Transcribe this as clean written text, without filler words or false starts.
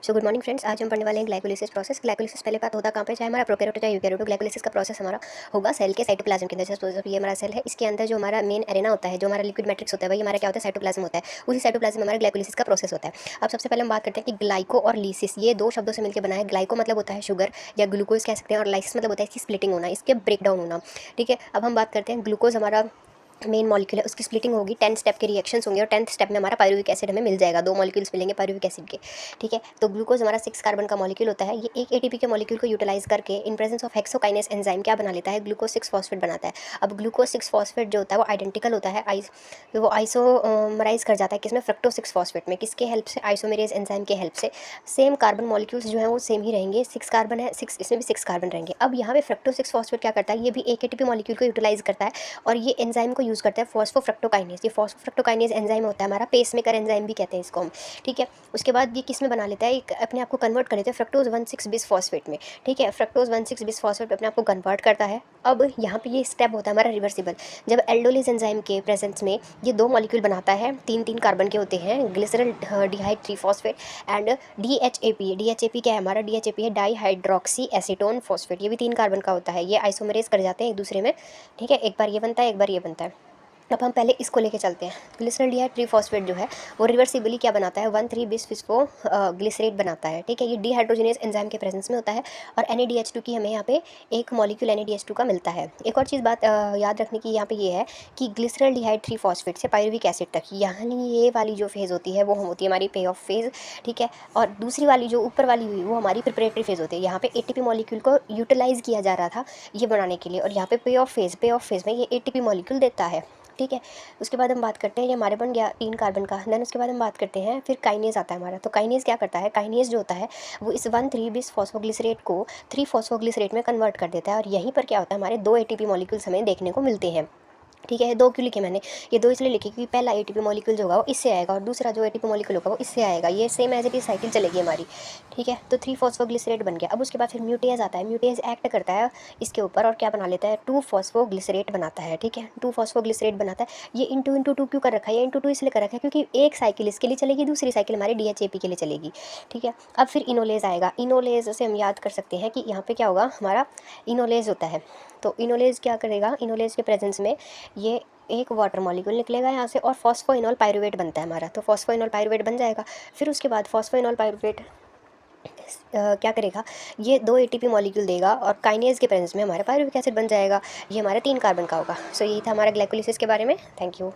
So good morning friends, आज हम पढ़ने वाले हैं ग्लाइकोलिसिस प्रोसेस। ग्लाइकोलिसिस पहले बात होता कहाँ पे, चाहे हमारा प्रोकैरियोट चाहे यूकैरियोट, ग्लाइकोलिसिस का प्रोसेस हमारा होगा सेल के साइटोप्लाज्म के अंदर। जैसे ये हमारा सेल है, इसके अंदर जो हमारा मेन एरेना होता है, जो हमारा लिक्विड मैट्रिक्स होता है, वही हमारा क्या होता है, साइटोप्लाज्म होता है। उसी साइटोप्लाज्म में हमारा ग्लाइकोलिसिस का प्रोसेस होता है। अब सबसे पहले हम बात करते हैं कि ग्लाइको और लीसिस ये दो शब्दों से मिलकर बना है। ग्लाइको मतलब होता है शुगर या ग्लूकोज कह सकते हैं, और लाइसिस मतलब होता है इसकी स्प्लिटिंग होना, इसके ब्रेकडाउन होना। ठीक है, अब हम बात करते हैं ग्लूकोज हमारा मेन मॉलिक्यूल है, उसकी स्प्लिटिंग होगी, 10 स्टेप के रिएक्शंस होंगे और 10th स्टेप में हमारा पायरुविक एसिड हमें मिल जाएगा। 2 मॉलिक्यूल्स मिलेंगे पायरुविक एसिड के। ठीक है, तो ग्लूकोज हमारा 6 कार्बन का मॉलिक्यूल होता है। ये एक एटीपी के मॉलिक्यूल को यूटिलाइज करके in presence of hexokinase enzyme क्या बना लेता है, ग्लूकोज 6 फॉस्फेट बनाता है। अब ग्लूकोज 6 फॉस्फेट जो होता है वो आइडेंटिकल होता है, वो आइसोमराइज कर जाता है किसमें, फ्रक्टो 6 फॉस्फेट में। किसके हेल्प से, आइसोमेरेज एंजाइम के हेल्प से। सेम कार्बन मॉलिक्यूल्स जो है वो सेम ही रहेंगे, 6 कार्बन है, 6 इसमें भी 6 कार्बन रहेंगे। अब यहाँ पे फ्रक्टो 6 फॉस्फेट क्या करता है, ये भी एक एटीपी मॉलिक्यूल को यूटिलाइज करता है और ये एंजाइम को यूज़ करता है फॉस्फोफ्रक्टोकाइनेज। ये फॉस्फोफ्रक्टोकाइनेज एंजाइम होता है हमारा, पेसमेकर एंजाइम भी कहते हैं इसको हम। ठीक है, उसके बाद ये किस में बना लेता है, एक अपने आप को कन्वर्ट कर लेता है फ्रक्टोज 1,6 बिस फॉस्फेट में। ठीक है, फ्रक्टोज 1,6 बिस फॉस्फेट अपने आप को कन्वर्ट करता है। अब यहाँ पे ये स्टेप होता है हमारा रिवर्सिबल। जब एल्डोलिस एंजाइम के प्रेजेंस में ये 2 मॉलिक्यूल बनाता है, 3-3 कार्बन के होते हैं, glycerol डिहाइड 3 phosphate and DHAP. DHAP क्या है हमारा, डीएचएपी है डाईहाइड्रोक्सी एसीटोन फॉस्फेट। ये भी 3 कार्बन का होता है, ये आइसोमरेज कर जाते हैं एक दूसरे में। ठीक है, एक बार ये बनता है, एक बार ये बनता है। अब हम पहले इसको लेके चलते हैं। ग्लिसरॉल्डिहाइड ट्रीफॉस्फेट जो है वो रिवर्सिबली क्या बनाता है, 1,3 बिस फिस्फो ग्लिसरेट बनाता है। ठीक है, ये डिहाइड्रोजनेज एंजाइम के प्रेजेंस में होता है और NADH2 की हमें यहाँ पे एक मॉलिक्यूल NADH2 का मिलता है। एक और चीज़ बात याद रखने की यहाँ पे ये है कि ग्लिसरॉल्डिहाइड ट्रीफॉस्फेट से पायरुविक एसिड तक, यानी ये वाली जो फेज़ होती है वो होती है हमारी पे ऑफ फेज़। ठीक है, और दूसरी वाली जो ऊपर वाली हुई वो हमारी प्रिपरेटरी फेज़ होती है। यहाँ पे ATP मॉलिक्यूल को यूटिलाइज़ किया जा रहा था ये बनाने के लिए, और यहाँ पे पे ऑफ फेज़ में ये ATP मॉलिक्यूल देता है। ठीक है, उसके बाद हम बात करते हैं, ये हमारे बन गया 3 कार्बन का। देन उसके बाद हम बात करते हैं फिर काइनेज आता है हमारा। तो काइनेज क्या करता है, काइनेज जो होता है वो इस 1,3 बिस फॉस्फोग्लिसरेट को 3 फॉस्फोग्लिसरेट में कन्वर्ट कर देता है, और यहीं पर क्या होता है, हमारे 2 ATP मॉलिक्यूल्स हमें देखने को मिलते हैं। ठीक है, 2 क्यों लिखे मैंने, ये 2 इसलिए लिखे क्योंकि पहला ATP मॉलिक्यूल जो होगा वो इससे आएगा और दूसरा जो ATP मॉलिक्यूल होगा वो इससे आएगा। ये same as it is cycle चलेगी हमारी। ठीक है, तो 3 फॉस्फोग्लिसरेट बन गया। अब उसके बाद फिर म्यूटेज आता है। म्यूटेज एक्ट करता है इसके ऊपर और क्या बना लेता है, 2 फॉस्फोग्लिसरेट बनाता है। ठीक है, 2 फॉस्फोग्लिसरेट बनाता है। ये इंटू 2 क्यों कर रखा है, ये इंटू 2 इसलिए कर रखा है क्योंकि एक साइकिल इसके लिए चलेगी, दूसरी साइकिल हमारे DHAP के लिए चलेगी। ठीक है, अब फिर इनोलेज आएगा। इनोलेज से हम याद कर सकते हैं कि यहाँ पे क्या होगा, हमारा इनोलेज होता है। तो इनोलेज क्या करेगा, इनोलेज के प्रेजेंस में ये एक वाटर मॉलिक्यूल निकलेगा यहाँ से और फॉस्फोइनॉल पायरुवेट बनता है हमारा। तो फॉस्फोइनॉल पायरुवेट बन जाएगा। फिर उसके बाद फॉस्फोइनॉल पायरुवेट क्या करेगा, ये 2 ATP मॉलिक्यूल देगा और काइनेज के प्रेजेंस में हमारा पायरुविक एसिड बन जाएगा। ये हमारा 3 कार्बन का होगा। सो यही था हमारा ग्लाइकोलिसिस के बारे में। Thank you.